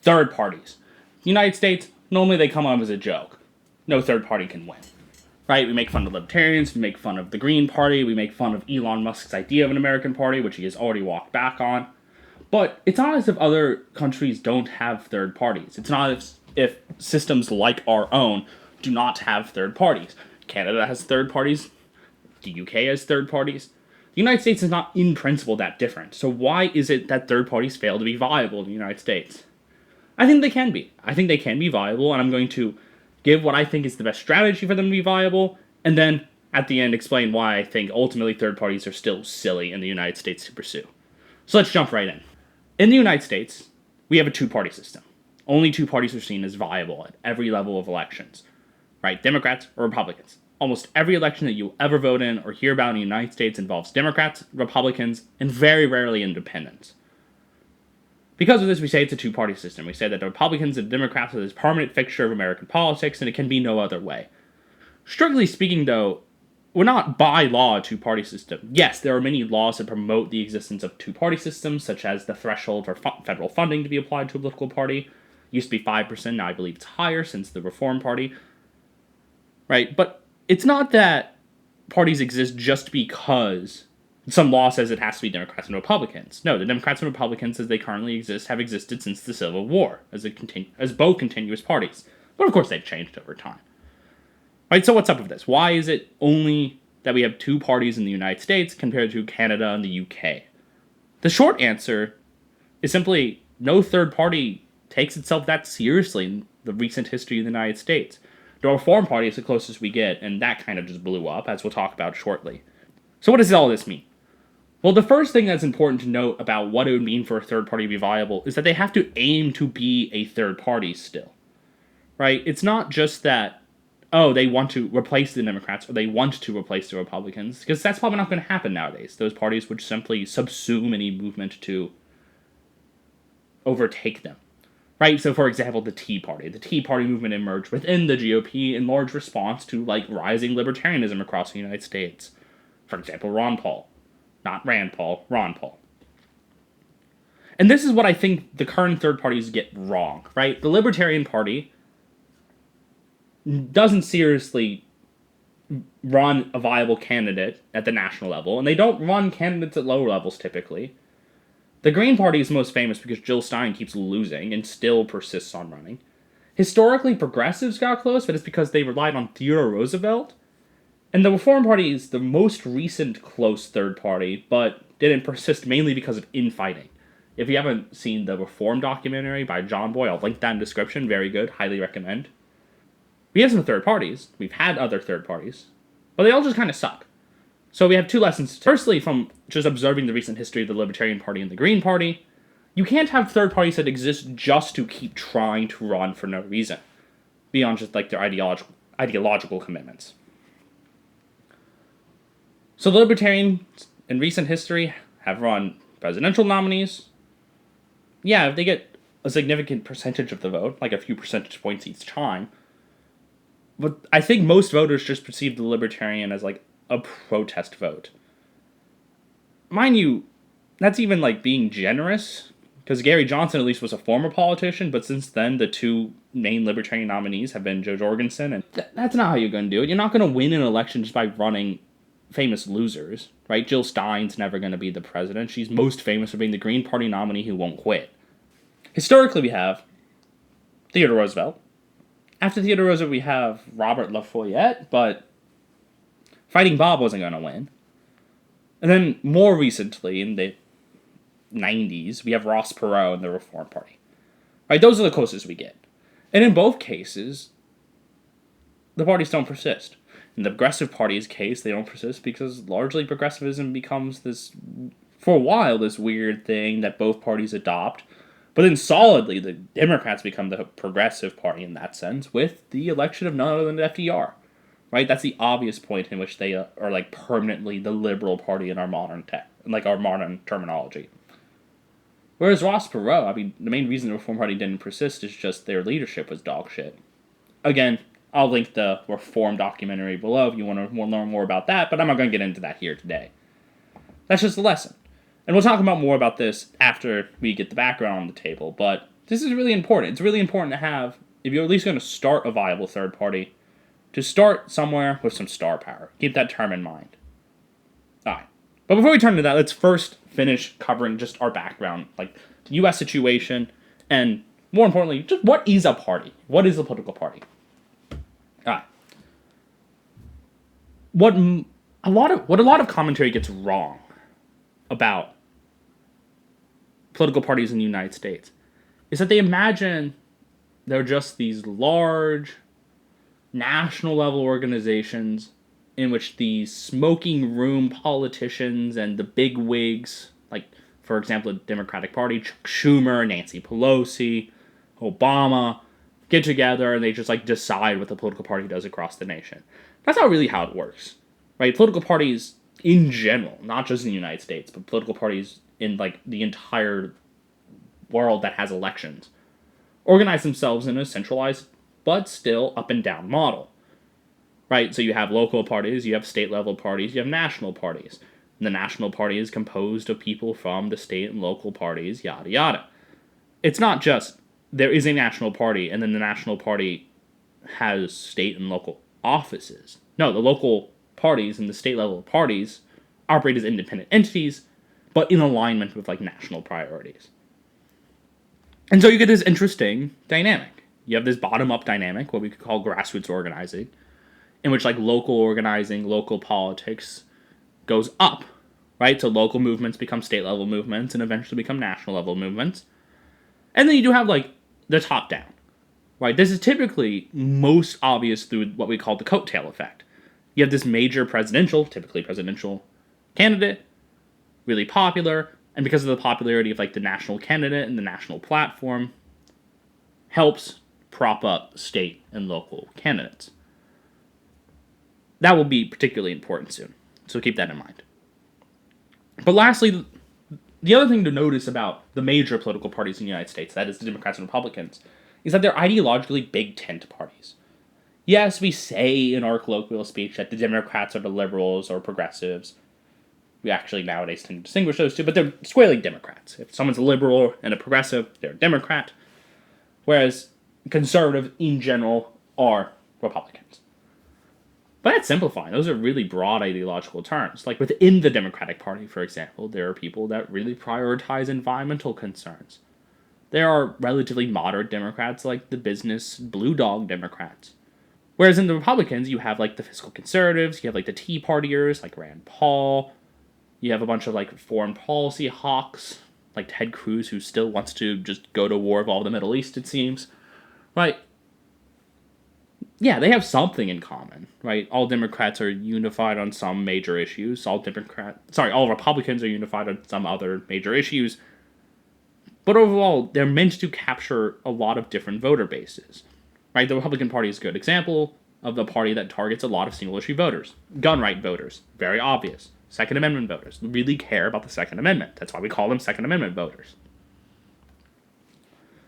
Third parties. The United States, normally they come up as a joke. No third party can win. Right? We make fun of libertarians, we make fun of the Green Party, we make fun of Elon Musk's idea of an American party, which he has already walked back on. But it's not as if other countries don't have third parties. It's not as if systems like our own do not have third parties. Canada has third parties. The UK has third parties. The United States is not in principle that different. So why is it that third parties fail to be viable in the United States? I think they can be. I think they can be viable, and I'm going to give what I think is the best strategy for them to be viable, and then at the end explain why I think ultimately third parties are still silly in the United States to pursue. So let's jump right in. In the United States, we have a two-party system. Only two parties are seen as viable at every level of elections, right? Democrats or Republicans. Almost every election that you'll ever vote in or hear about in the United States involves Democrats, Republicans, and very rarely independents. Because of this, we say it's a two-party system. We say that the Republicans and Democrats are this permanent fixture of American politics, and it can be no other way. Strictly speaking, though, we're not by law a two-party system. Yes, there are many laws that promote the existence of two-party systems, such as the threshold for federal funding to be applied to a political party. It used to be 5%, now I believe it's higher since the Reform Party. Right? But it's not that parties exist just because some law says it has to be Democrats and Republicans. No, the Democrats and Republicans, as they currently exist, have existed since the Civil War as both continuous parties. But of course, they've changed over time. Right, so what's up with this? Why is it only that we have two parties in the United States compared to Canada and the UK? The short answer is simply no third party takes itself that seriously in the recent history of the United States. The Reform Party is the closest we get, and that kind of just blew up, as we'll talk about shortly. So what does all this mean? Well, the first thing that's important to note about what it would mean for a third party to be viable is that they have to aim to be a third party still. Right? It's not just that, oh, they want to replace the Democrats or they want to replace the Republicans, because that's probably not going to happen nowadays. Those parties would simply subsume any movement to overtake them. Right? So, for example, the Tea Party. The Tea Party movement emerged within the GOP in large response to, rising libertarianism across the United States. For example, Ron Paul. Not Rand Paul, Ron Paul. And this is what I think the current third parties get wrong, right? The Libertarian Party doesn't seriously run a viable candidate at the national level, and they don't run candidates at lower levels typically. The Green Party is most famous because Jill Stein keeps losing and still persists on running. Historically, progressives got close, but it's because they relied on Theodore Roosevelt. And the Reform Party is the most recent close third party, but didn't persist mainly because of infighting. If you haven't seen the Reform documentary by John Boy, I'll link that in the description. Very good. Highly recommend. We have some third parties. We've had other third parties. But they all just kind of suck. So we have two lessons. Firstly, from just observing the recent history of the Libertarian Party and the Green Party, you can't have third parties that exist just to keep trying to run for no reason, beyond just their ideological commitments. So the Libertarians, in recent history, have run presidential nominees. Yeah, if they get a significant percentage of the vote, like a few percentage points each time. But I think most voters just perceive the Libertarian as a protest vote. Mind you, that's even being generous, because Gary Johnson at least was a former politician, but since then the two main Libertarian nominees have been Joe Jorgensen, and that's not how you're going to do it. You're not going to win an election just by running famous losers, right? Jill Stein's never going to be the president. She's most famous for being the Green Party nominee who won't quit. Historically, we have Theodore Roosevelt. After Theodore Roosevelt, we have Robert Lafayette, but Fighting Bob wasn't going to win. And then more recently, in the 90s, we have Ross Perot and the Reform Party. Right? Those are the closest we get. And in both cases, the parties don't persist. In the Progressive Party's case, they don't persist because largely progressivism becomes for a while, this weird thing that both parties adopt. But then solidly, the Democrats become the Progressive Party in that sense with the election of none other than FDR. Right? That's the obvious point in which they are permanently the liberal party in our modern our modern terminology. Whereas Ross Perot, the main reason the Reform Party didn't persist is just their leadership was dog shit. Again, I'll link the Reform documentary below if you want to learn more about that, but I'm not going to get into that here today. That's just the lesson. And we'll talk about more about this after we get the background on the table, but this is really important. It's really important to have, if you're at least going to start a viable third party, to start somewhere with some star power. Keep that term in mind. Alright. But before we turn to that, let's first finish covering just our background, like the U.S. situation, and more importantly, just what is a party? What is a political party? Alright. What a lot of commentary gets wrong about political parties in the United States is that they imagine they're just these large national level organizations in which these smoking room politicians and the big wigs, like for example the Democratic Party, Chuck Schumer, Nancy Pelosi, Obama, get together and they just like decide what the political party does across the nation. That's not really how it works, right? Political parties in general, not just in the United States, but political parties in like the entire world that has elections, organize themselves in a centralized but still up and down model, right? So you have local parties, you have state level parties, you have national parties. And the national party is composed of people from the state and local parties, yada yada. It's not just there is a national party and then the national party has state and local offices. No, the local parties and the state level parties operate as independent entities, but in alignment with like national priorities. And so you get this interesting dynamic. You have this bottom-up dynamic, what we could call grassroots organizing, in which like local organizing, local politics goes up, right? So local movements become state-level movements and eventually become national-level movements. And then you do have like the top-down, right? This is typically most obvious through what we call the coattail effect. You have this major typically presidential candidate, really popular, and because of the popularity of like the national candidate and the national platform, helps prop up state and local candidates. That will be particularly important soon, so keep that in mind. But lastly, the other thing to notice about the major political parties in the United States, that is the Democrats and Republicans, is that they're ideologically big tent parties. Yes, we say in our colloquial speech that the Democrats are the liberals or progressives. We actually nowadays tend to distinguish those two, but they're squarely Democrats. If someone's a liberal and a progressive, they're a Democrat. Whereas conservative in general are Republicans. But that's simplifying. Those are really broad ideological terms. Like within the Democratic Party, for example, there are people that really prioritize environmental concerns. There are relatively moderate Democrats like the business blue dog Democrats. Whereas in the Republicans, you have like the fiscal conservatives, you have like the Tea Partiers like Rand Paul, you have a bunch of like foreign policy hawks like Ted Cruz, who still wants to just go to war with all the Middle East, it seems. Right? Yeah, they have something in common, right? All Democrats are unified on some major issues. All Republicans are unified on some other major issues. But overall, they're meant to capture a lot of different voter bases, right? The Republican Party is a good example of the party that targets a lot of single-issue voters. Gun right voters, very obvious. Second Amendment voters really care about the Second Amendment. That's why we call them Second Amendment voters.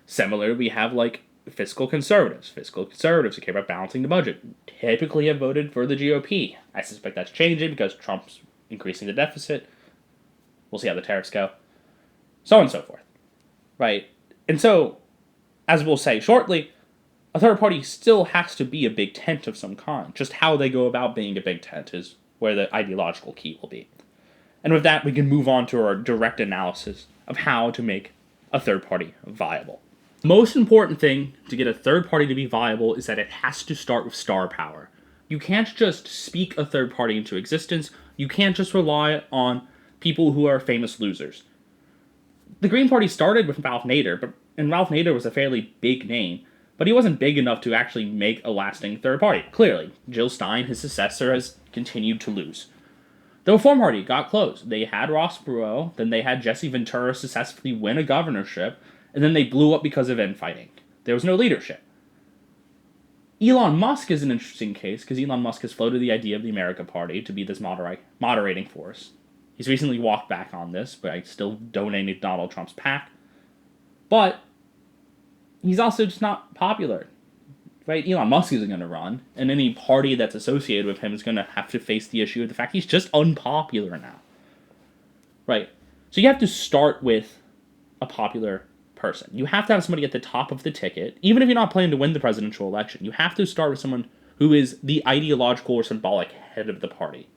Similarly, we have like fiscal conservatives. Fiscal conservatives who care about balancing the budget typically have voted for the GOP. I suspect that's changing because Trump's increasing the deficit. We'll see how the tariffs go. So on and so forth. Right? And so, as we'll say shortly, a third party still has to be a big tent of some kind. Just how they go about being a big tent is where the ideological key will be. And with that, we can move on to our direct analysis of how to make a third party viable. Most important thing to get a third party to be viable is that it has to start with star power. You can't just speak a third party into existence. You can't just rely on people who are famous losers. The Green Party started with Ralph Nader, and Ralph Nader was a fairly big name, but he wasn't big enough to actually make a lasting third party. Clearly, Jill Stein, his successor, has continued to lose. The Reform Party got close. They had Ross Perot, then they had Jesse Ventura successfully win a governorship, and then they blew up because of infighting. There was no leadership. Elon Musk is an interesting case, because Elon Musk has floated the idea of the America Party to be this moderating force. He's recently walked back on this, but I still donated Donald Trump's PAC. But he's also just not popular. Right? Elon Musk isn't going to run, and any party that's associated with him is going to have to face the issue of the fact he's just unpopular now. Right? So you have to start with a popular person. You have to have somebody at the top of the ticket, even if you're not planning to win the presidential election. You have to start with someone who is the ideological or symbolic head of the party.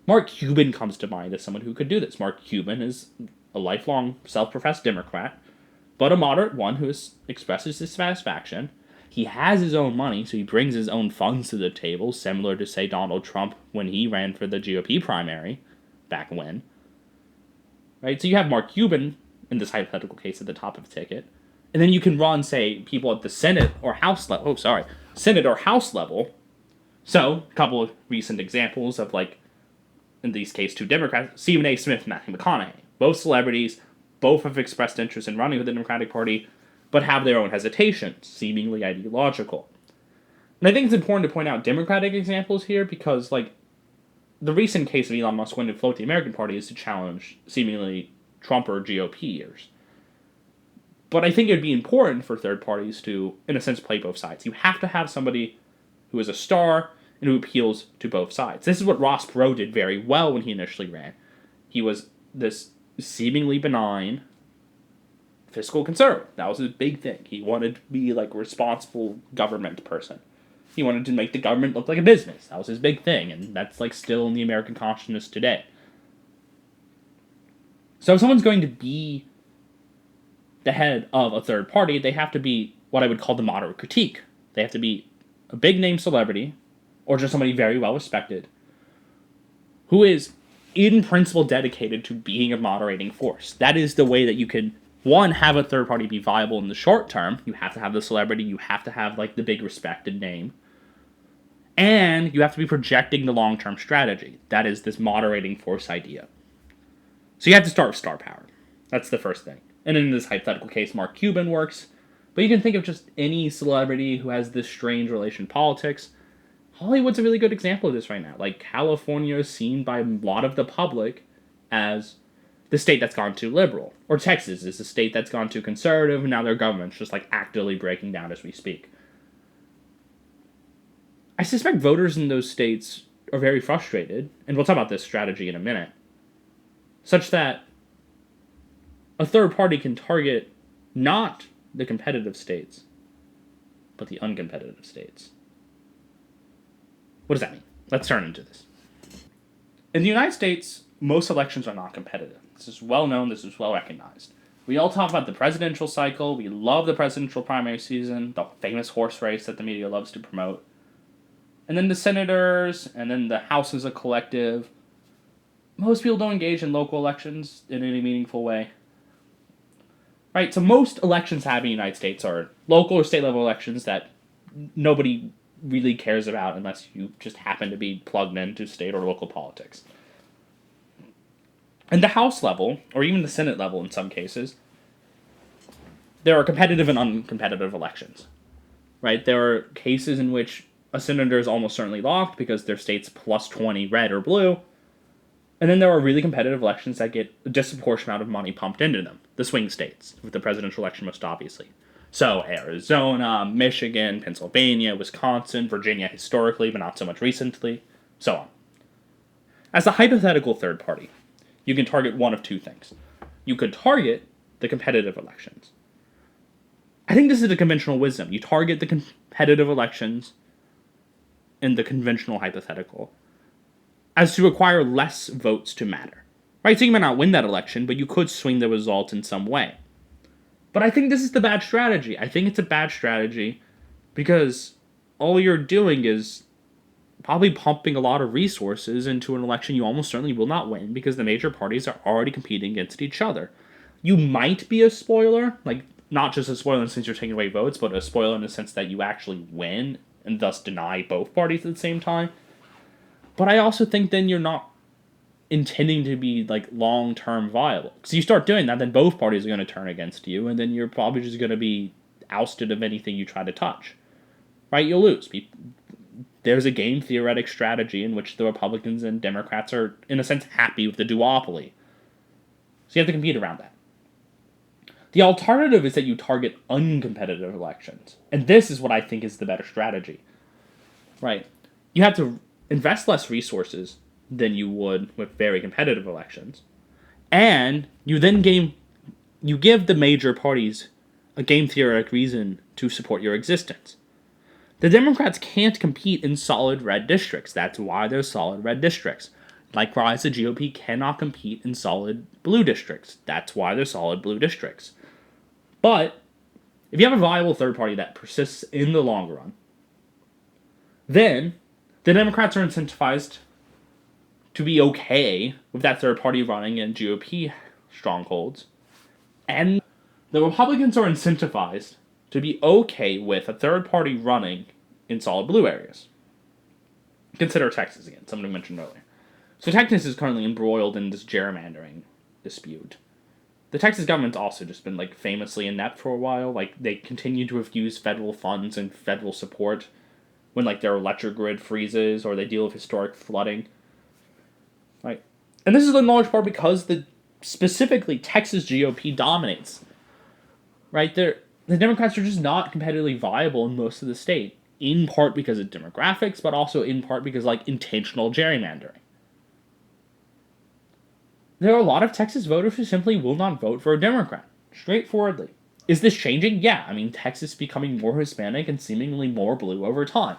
Mark Cuban comes to mind as someone who could do this. Mark Cuban is a lifelong self-professed Democrat, but a moderate one who expresses dissatisfaction. He has his own money, so he brings his own funds to the table, similar to, say, Donald Trump when he ran for the GOP primary back when. Right? So you have Mark Cuban, in this hypothetical case, at the top of the ticket. And then you can run, say, people at the Senate or House level. Senate or House level. So, a couple of recent examples of, like, in these cases, two Democrats, Stephen A. Smith and Matthew McConaughey. Both celebrities, both have expressed interest in running with the Democratic Party, but have their own hesitations, seemingly ideological. And I think it's important to point out Democratic examples here because, like, the recent case of Elon Musk wanting to float the American Party is to challenge seemingly Trump or GOPers. But I think it would be important for third parties to, in a sense, play both sides. You have to have somebody who is a star and who appeals to both sides. This is what Ross Perot did very well when he initially ran. He was this seemingly benign fiscal conservative. That was his big thing. He wanted to be like a responsible government person. He wanted to make the government look like a business. That was his big thing, and that's like still in the American consciousness today. So if someone's going to be the head of a third party, they have to be what I would call the moderate critique. They have to be a big name celebrity, or just somebody very well respected, who is in principle dedicated to being a moderating force. That is the way that you can, one, have a third party be viable in the short term. You have to have the celebrity, you have to have like the big respected name, and you have to be projecting the long-term strategy. That is this moderating force idea. So you have to start with star power. That's the first thing. And in this hypothetical case, Mark Cuban works, but you can think of just any celebrity who has this strange relation to politics. Hollywood's a really good example of this right now. Like, California is seen by a lot of the public as the state that's gone too liberal. Or Texas is the state that's gone too conservative, and now their government's just, like, actively breaking down as we speak. I suspect voters in those states are very frustrated, and we'll talk about this strategy in a minute, such that a third party can target not the competitive states, but the uncompetitive states. What does that mean? Let's turn into this. In the United States, most elections are not competitive. This is well known, this is well recognized. We all talk about the presidential cycle, we love the presidential primary season, the famous horse race that the media loves to promote. And then the senators, and then the House as a collective. Most people don't engage in local elections in any meaningful way. Right, so most elections happening in the United States are local or state level elections that nobody really cares about unless you just happen to be plugged into state or local politics. And the House level, or even the Senate level in some cases, there are competitive and uncompetitive elections. Right, there are cases in which a senator is almost certainly locked because their state's plus 20 red or blue. And then there are really competitive elections that get a disproportionate amount of money pumped into them. The swing states, with the presidential election most obviously. So Arizona, Michigan, Pennsylvania, Wisconsin, Virginia historically, but not so much recently, so on. As a hypothetical third party, you can target one of two things. You could target the competitive elections. I think this is the conventional wisdom. You target the competitive elections in the conventional hypothetical as to require less votes to matter. Right, so you might not win that election, but you could swing the result in some way. But I think this is the bad strategy. I think it's a bad strategy because all you're doing is probably pumping a lot of resources into an election you almost certainly will not win because the major parties are already competing against each other. You might be a spoiler, like not just a spoiler in the sense you're taking away votes, but a spoiler in the sense that you actually win and thus deny both parties at the same time. But I also think then you're not intending to be like long-term viable. Because you start doing that, then both parties are going to turn against you, and then you're probably just going to be ousted of anything you try to touch. Right? You'll lose. There's a game theoretic strategy in which the Republicans and Democrats are, in a sense, happy with the duopoly. So you have to compete around that. The alternative is that you target uncompetitive elections. And this is what I think is the better strategy. Right? You have to invest less resources than you would with very competitive elections. And you then gain you give the major parties a game theoretic reason to support your existence. The Democrats can't compete in solid red districts. That's why they're solid red districts. Likewise, the GOP cannot compete in solid blue districts. That's why they're solid blue districts. But if you have a viable third party that persists in the long run, then the Democrats are incentivized to be okay with that third party running in GOP strongholds. And the Republicans are incentivized to be okay with a third party running in solid blue areas. Consider Texas again, somebody mentioned earlier. So Texas is currently embroiled in this gerrymandering dispute. The Texas government's also just been famously inept for a while. They continue to refuse federal funds and federal support when their electric grid freezes or they deal with historic flooding. Right? And this is in large part because specifically Texas GOP dominates. Right? The Democrats are just not competitively viable in most of the state, in part because of demographics, but also in part because intentional gerrymandering. There are a lot of Texas voters who simply will not vote for a Democrat, straightforwardly. Is this changing? Yeah, Texas is becoming more Hispanic and seemingly more blue over time,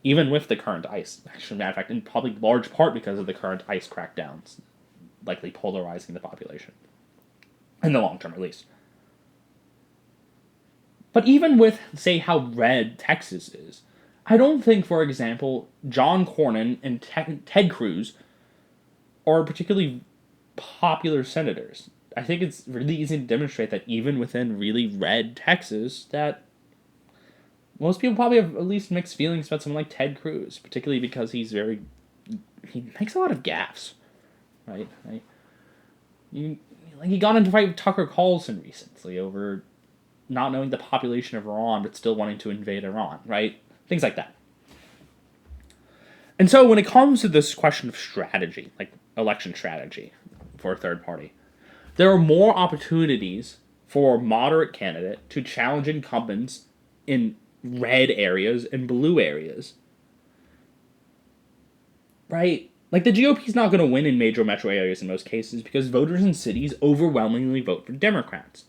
even with the current ICE. Actually, matter of fact, in probably large part because of the current ICE crackdowns, likely polarizing the population, in the long term at least. But even with, say, how red Texas is, I don't think, for example, John Cornyn and Ted Cruz are particularly popular senators. I think it's really easy to demonstrate that even within really red Texas, that most people probably have at least mixed feelings about someone like Ted Cruz, particularly because he makes a lot of gaffes, right? He got into a fight with Tucker Carlson recently over not knowing the population of Iran but still wanting to invade Iran, right? Things like that. And so when it comes to this question of strategy, election strategy for a third party, there are more opportunities for a moderate candidate to challenge incumbents in red areas and blue areas. Right? The GOP's not going to win in major metro areas in most cases because voters in cities overwhelmingly vote for Democrats.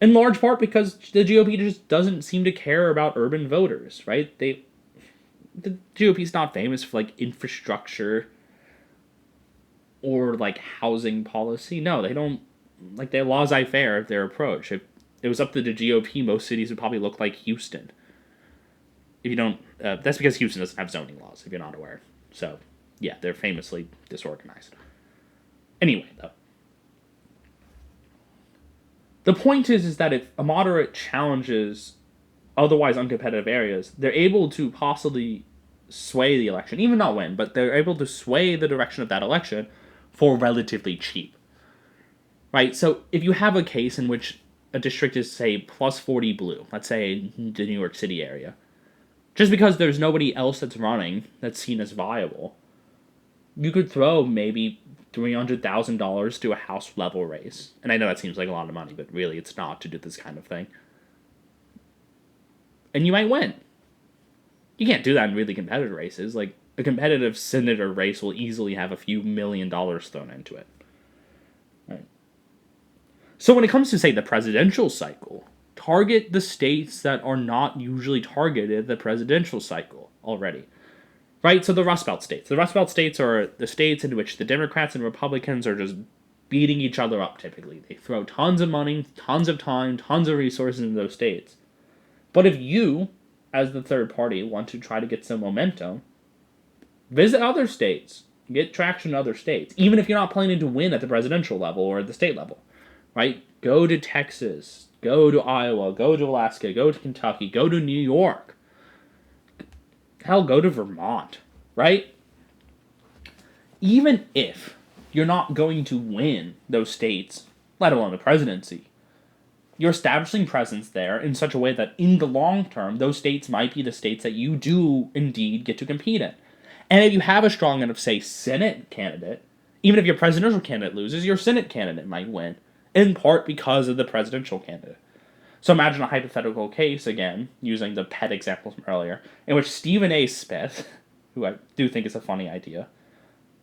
In large part because the GOP just doesn't seem to care about urban voters, right? The GOP's not famous for infrastructure or housing policy. No, they don't. They're laissez-faire their approach. If it was up to the GOP, most cities would probably look like Houston. If you don't, that's because Houston doesn't have zoning laws, if you're not aware. So, yeah, they're famously disorganized. Anyway, though. The point is that if a moderate challenges otherwise uncompetitive areas, they're able to possibly sway the election, even not win, but they're able to sway the direction of that election for relatively cheap. Right? So if you have a case in which a district is, say, plus 40 blue, let's say the New York City area, just because there's nobody else that's running that's seen as viable, you could throw maybe $300,000 to a House level race. And I know that seems like a lot of money, but really it's not to do this kind of thing. And you might win. You can't do that in really competitive races. A competitive senator race will easily have a few $1 million thrown into it. Right. So when it comes to, say, the presidential cycle, target the states that are not usually targeted at the presidential cycle already. Right? So the Rust Belt states. The Rust Belt states are the states in which the Democrats and Republicans are just beating each other up typically. They throw tons of money, tons of time, tons of resources into those states. But if you, as the third party, want to try to get some momentum, visit other states. Get traction in other states. Even if you're not planning to win at the presidential level or at the state level. Right? Go to Texas. Go to Iowa. Go to Alaska. Go to Kentucky. Go to New York. Hell, go to Vermont, right? Even if you're not going to win those states, let alone the presidency, you're establishing presence there in such a way that in the long term, those states might be the states that you do indeed get to compete in. And if you have a strong enough, say, Senate candidate, even if your presidential candidate loses, your Senate candidate might win, in part because of the presidential candidate. So imagine a hypothetical case, again, using the pet example from earlier, in which Stephen A. Smith, who I do think is a funny idea,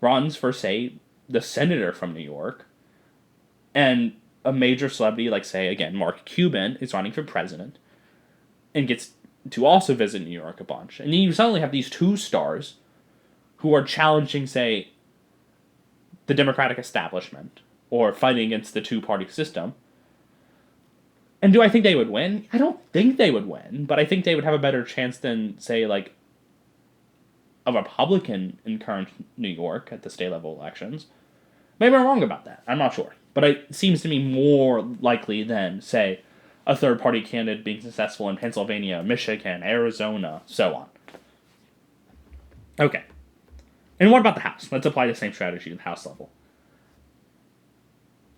runs for, say, the senator from New York, and a major celebrity, like, say, again, Mark Cuban, is running for president and gets to also visit New York a bunch. And you suddenly have these two stars who are challenging, say, the Democratic establishment or fighting against the two-party system. And do I think they would win? I don't think they would win, but I think they would have a better chance than, say, like, a Republican in current New York at the state level elections. Maybe I'm wrong about that. I'm not sure. But it seems to me more likely than, say, a third-party candidate being successful in Pennsylvania, Michigan, Arizona, so on. Okay. And what about the House? Let's apply the same strategy to the House level.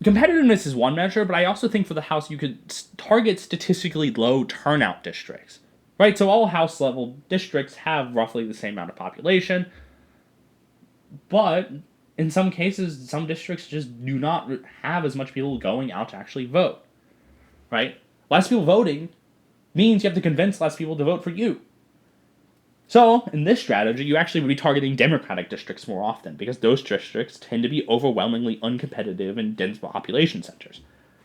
Competitiveness is one measure, but I also think for the House you could target statistically low turnout districts. Right? So all House level districts have roughly the same amount of population, but in some cases, some districts just do not have as much people going out to actually vote. Right? Less people voting means you have to convince less people to vote for you. So, in this strategy, you actually would be targeting Democratic districts more often, because those districts tend to be overwhelmingly uncompetitive in dense population centers.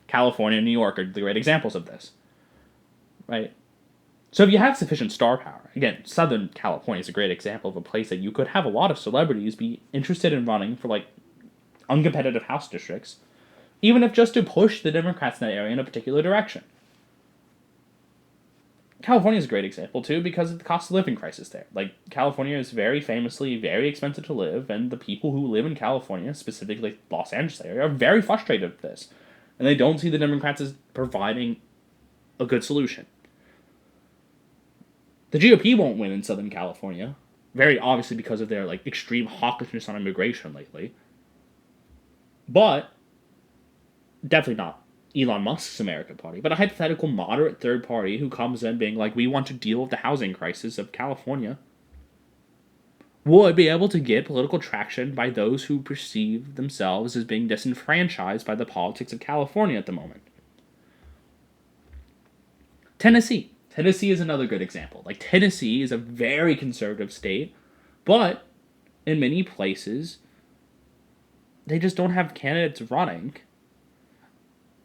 California and New York are the great examples of this. Right? So if you have sufficient star power, again, Southern California is a great example of a place that you could have a lot of celebrities be interested in running for, like, uncompetitive House districts, even if just to push the Democrats in that area in a particular direction. California is a great example, too, because of the cost of living crisis there. Like, California is very famously very expensive to live, and the people who live in California, specifically Los Angeles area, are very frustrated with this. And they don't see the Democrats as providing a good solution. The GOP won't win in Southern California, very obviously because of their, like, extreme hawkishness on immigration lately. But definitely not Elon Musk's American Party, but a hypothetical moderate third party who comes in being like, we want to deal with the housing crisis of California, would be able to get political traction by those who perceive themselves as being disenfranchised by the politics of California at the moment. Tennessee. Tennessee is another good example. Like, Tennessee is a very conservative state, but in many places, they just don't have candidates running.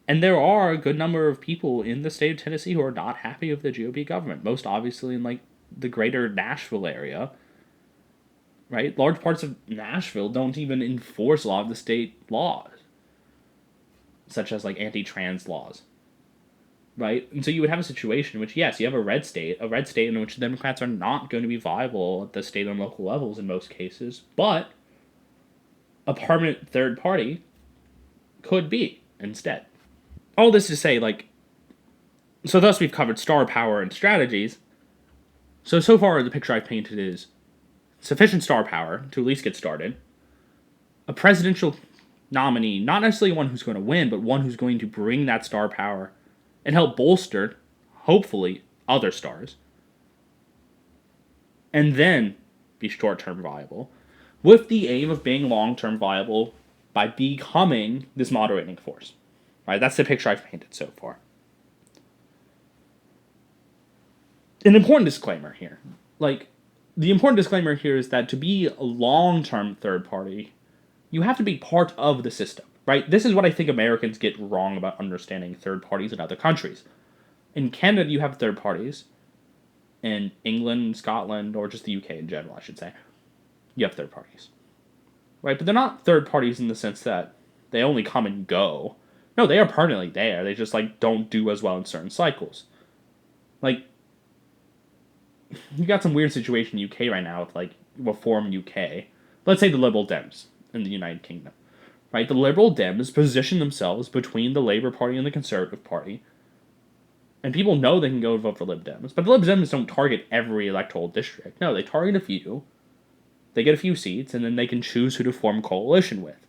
And there are a good number of people in the state of Tennessee who are not happy with the GOP government. Most obviously in, like, the greater Nashville area. Right? Large parts of Nashville don't even enforce a lot of the state laws. Such as, like, anti-trans laws. Right? And so you would have a situation in which, yes, you have a red state in which the Democrats are not going to be viable at the state and local levels in most cases, but a permanent third party could be instead. All this to say, like, so thus we've covered star power and strategies. So far the picture I've painted is sufficient star power to at least get started, a presidential nominee, not necessarily one who's going to win, but one who's going to bring that star power and help bolster, hopefully, other stars, and then be short-term viable, with the aim of being long-term viable by becoming this moderating force. Right, that's the picture I've painted so far. An important disclaimer here. Like, the important disclaimer here is that to be a long-term third party, you have to be part of the system, right? This is what I think Americans get wrong about understanding third parties in other countries. In Canada, you have third parties. In England, Scotland, or just the UK in general, I should say, you have third parties. Right, but they're not third parties in the sense that they only come and go. No, they are permanently there. They just, like, don't do as well in certain cycles. Like, you got some weird situation in the UK right now with, like, Reform UK. Let's say the Liberal Dems in the United Kingdom. Right? The Liberal Dems position themselves between the Labour Party and the Conservative Party. And people know they can go vote for Lib Dems. But the Lib Dems don't target every electoral district. No, they target a few. They get a few seats, and then they can choose who to form coalition with.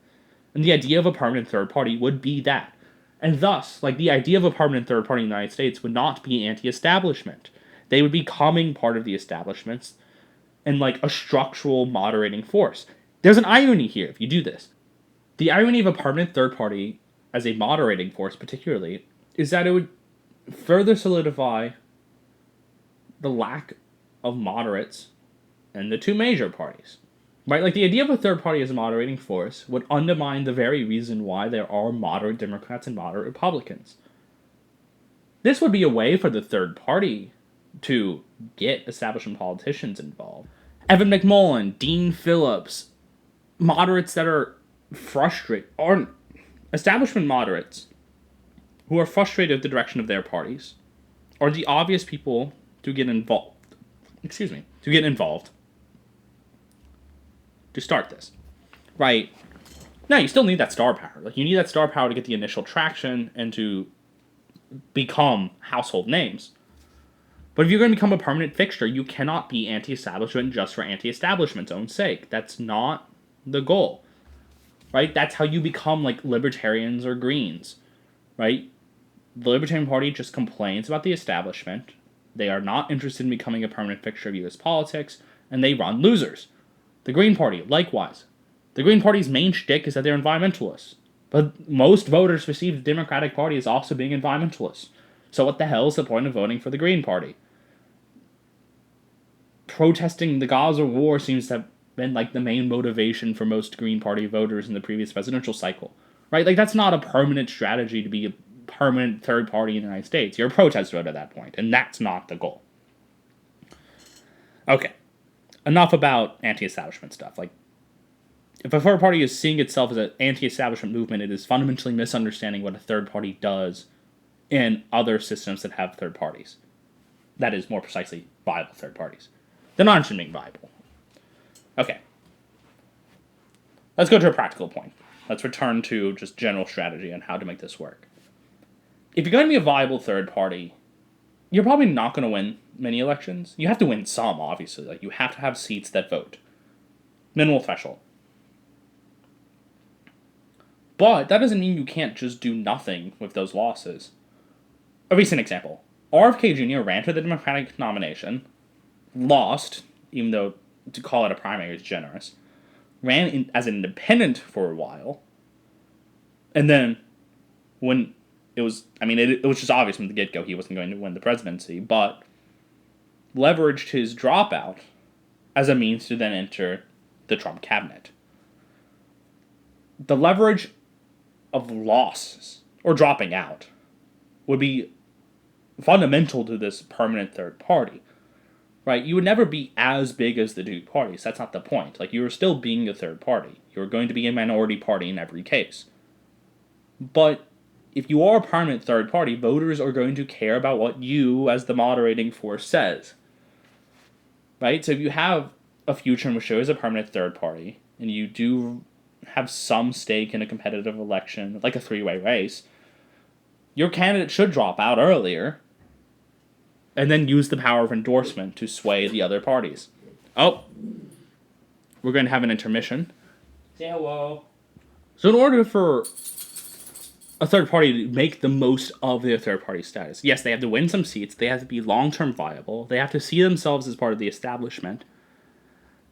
And the idea of a permanent third party would be that. And thus, like, the idea of a permanent third party in the United States would not be anti-establishment. They would be becoming part of the establishments and, like, a structural moderating force. There's an irony here if you do this. The irony of a permanent third party as a moderating force particularly is that it would further solidify the lack of moderates in the two major parties. Right? Like, the idea of a third party as a moderating force would undermine the very reason why there are moderate Democrats and moderate Republicans. This would be a way for the third party to get establishment politicians involved. Evan McMullin, Dean Phillips, moderates that are frustrated, are establishment moderates who are frustrated with the direction of their parties, are the obvious people to get involved. To get involved. To start this. Right? Now, you still need that star power. Like, you need that star power to get the initial traction and to become household names. But if you're going to become a permanent fixture, you cannot be anti-establishment just for anti-establishment's own sake. That's not the goal. Right? That's how you become, like, libertarians or Greens. Right? The Libertarian Party just complains about the establishment. They are not interested in becoming a permanent fixture of U.S. politics, and they run losers. The Green Party, likewise. The Green Party's main shtick is that they're environmentalists. But most voters perceive the Democratic Party as also being environmentalists. So what the hell is the point of voting for the Green Party? Protesting the Gaza war seems to have been like the main motivation for most Green Party voters in the previous presidential cycle. Right? Like, that's not a permanent strategy to be a permanent third party in the United States. You're a protest vote at that point, and that's not the goal. Okay. Enough about anti-establishment stuff. Like, if a third party is seeing itself as an anti-establishment movement, it is fundamentally misunderstanding what a third party does in other systems that have third parties. That is, more precisely, viable third parties. They're not interested in being viable. Okay. Let's go to a practical point. Let's return to just general strategy on how to make this work. If you're going to be a viable third party, you're probably not going to win many elections. You have to win some, obviously. Like, you have to have seats that vote. Minimal threshold. But that doesn't mean you can't just do nothing with those losses. A recent example. RFK Jr. ran for the Democratic nomination, lost, even though to call it a primary is generous, ran as an independent for a while, and then when it was just obvious from the get-go he wasn't going to win the presidency, but leveraged his dropout as a means to then enter the Trump cabinet. The leverage of losses, or dropping out, would be fundamental to this permanent third party. Right? You would never be as big as the two parties. That's not the point. Like, you are still being a third party. You're going to be a minority party in every case. But if you are a permanent third party, voters are going to care about what you, as the moderating force, says. Right? So if you have a future in which there is a permanent third party, and you do have some stake in a competitive election, like a three-way race, your candidate should drop out earlier, and then use the power of endorsement to sway the other parties. Oh, we're going to have an intermission. Say hello. So in order for a third party to make the most of their third party status, yes, they have to win some seats, they have to be long-term viable, they have to see themselves as part of the establishment,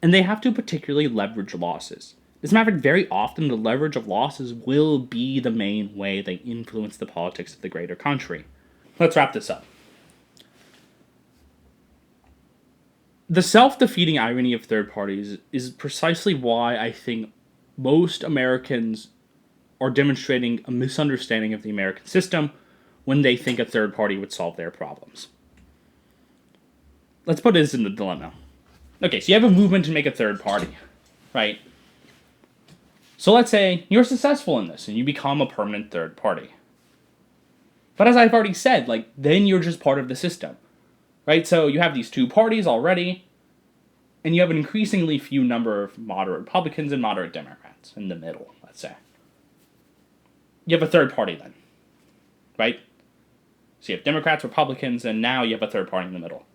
and they have to particularly leverage losses. As a matter of fact, very often the leverage of losses will be the main way they influence the politics of the greater country. Let's wrap this up. The self-defeating irony of third parties is precisely why I think most Americans are demonstrating a misunderstanding of the American system when they think a third party would solve their problems. Let's put this in the dilemma. Okay, so you have a movement to make a third party, right? So let's say you're successful in this and you become a permanent third party. But as I've already said, like, then you're just part of the system. Right, so you have these two parties already, and you have an increasingly few number of moderate Republicans and moderate Democrats in the middle, let's say. You have a third party then, right? So you have Democrats, Republicans, and now you have a third party in the middle.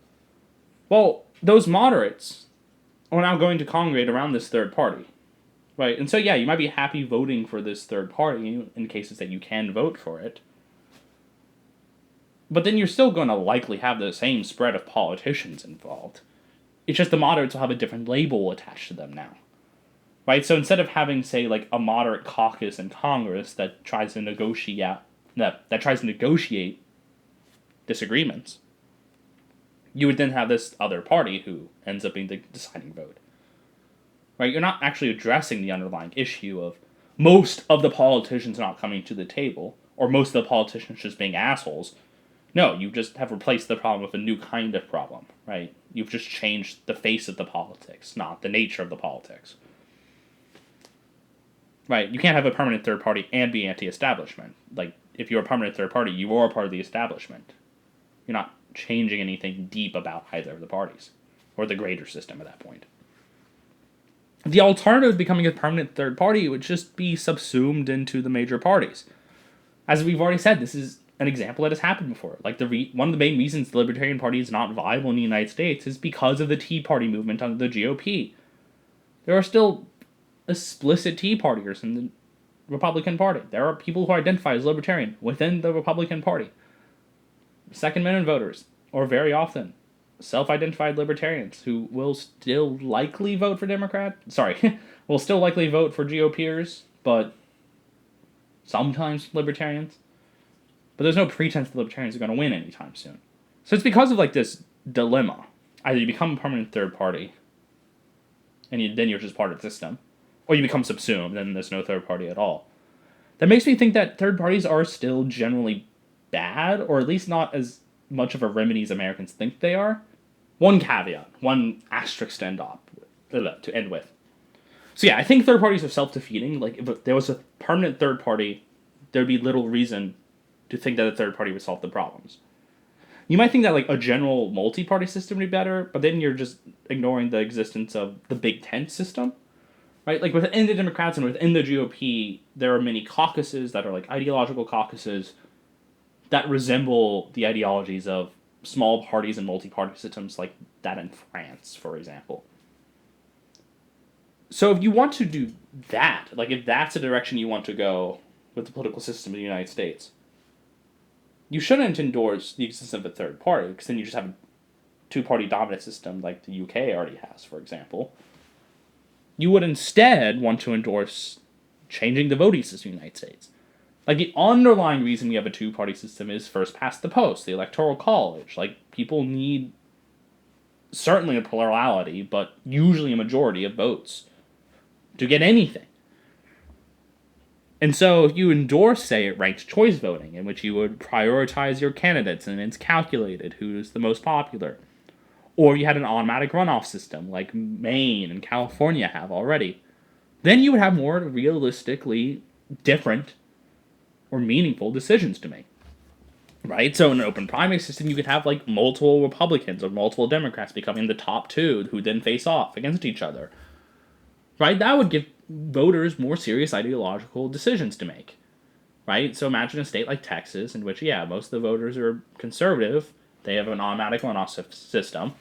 Well, those moderates are now going to congregate around this third party, right? And so, yeah, you might be happy voting for this third party in cases that you can vote for it. But then you're still going to likely have the same spread of politicians involved. It's just the moderates will have a different label attached to them now. Right? So instead of having, say, like a moderate caucus in Congress that tries to negotiate disagreements, you would then have this other party who ends up being the deciding vote. right? You're not actually addressing the underlying issue of most of the politicians not coming to the table, or most of the politicians just being assholes. No, you just have replaced the problem with a new kind of problem, right? You've just changed the face of the politics, not the nature of the politics. Right? You can't have a permanent third party and be anti-establishment. Like, if you're a permanent third party, you are part of the establishment. You're not changing anything deep about either of the parties, or the greater system at that point. The alternative, becoming a permanent third party, would just be subsumed into the major parties. As we've already said, this is an example that has happened before. Like, one of the main reasons the Libertarian Party is not viable in the United States is because of the Tea Party movement under the GOP. There are still explicit Tea Partiers in the Republican Party. There are people who identify as Libertarian within the Republican Party. Second Amendment voters, or very often, self-identified Libertarians who will still likely vote for Democrat. Will still likely vote for GOPers, but sometimes Libertarians. But there's no pretense that Libertarians are going to win anytime soon. So it's because of like this dilemma. Either you become a permanent third party, and then you're just part of the system, or you become subsumed, and there's no third party at all. That makes me think that third parties are still generally bad, or at least not as much of a remedy as Americans think they are. One caveat, one asterisk to end with. So yeah, I think third parties are self-defeating. Like, if there was a permanent third party, there'd be little reason to think that a third party would solve the problems. You might think that like a general multi-party system would be better, but then you're just ignoring the existence of the Big Tent system, right? Like within the Democrats and within the GOP, there are many caucuses that are like ideological caucuses that resemble the ideologies of small parties and multi-party systems like that in France, for example. So if you want to do that, like if that's the direction you want to go with the political system of the United States, you shouldn't endorse the existence of a third party, because then you just have a two-party dominant system like the UK already has, for example. You would instead want to endorse changing the voting system in the United States. Like, the underlying reason we have a two-party system is first past the post, the Electoral College. Like, people need certainly a plurality, but usually a majority of votes to get anything. And so if you endorse, say, ranked choice voting, in which you would prioritize your candidates and it's calculated who's the most popular, or you had an automatic runoff system like Maine and California have already, then you would have more realistically different or meaningful decisions to make. Right? So in an open primary system, you could have like multiple Republicans or multiple Democrats becoming the top two who then face off against each other. Right? That would give voters more serious ideological decisions to make. Right? So imagine a state like Texas, in which, yeah, most of the voters are conservative. They have an automatic runoff system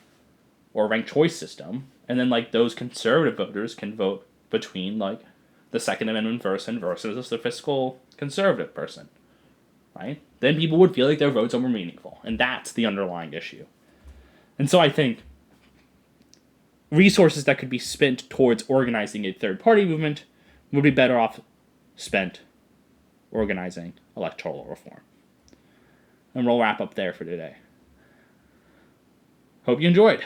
or ranked choice system. And then like those conservative voters can vote between like the Second Amendment person versus the fiscal conservative person. Right? Then people would feel like their votes are more meaningful. And that's the underlying issue. And so I think resources that could be spent towards organizing a third-party movement would be better off spent organizing electoral reform. And we'll wrap up there for today. Hope you enjoyed.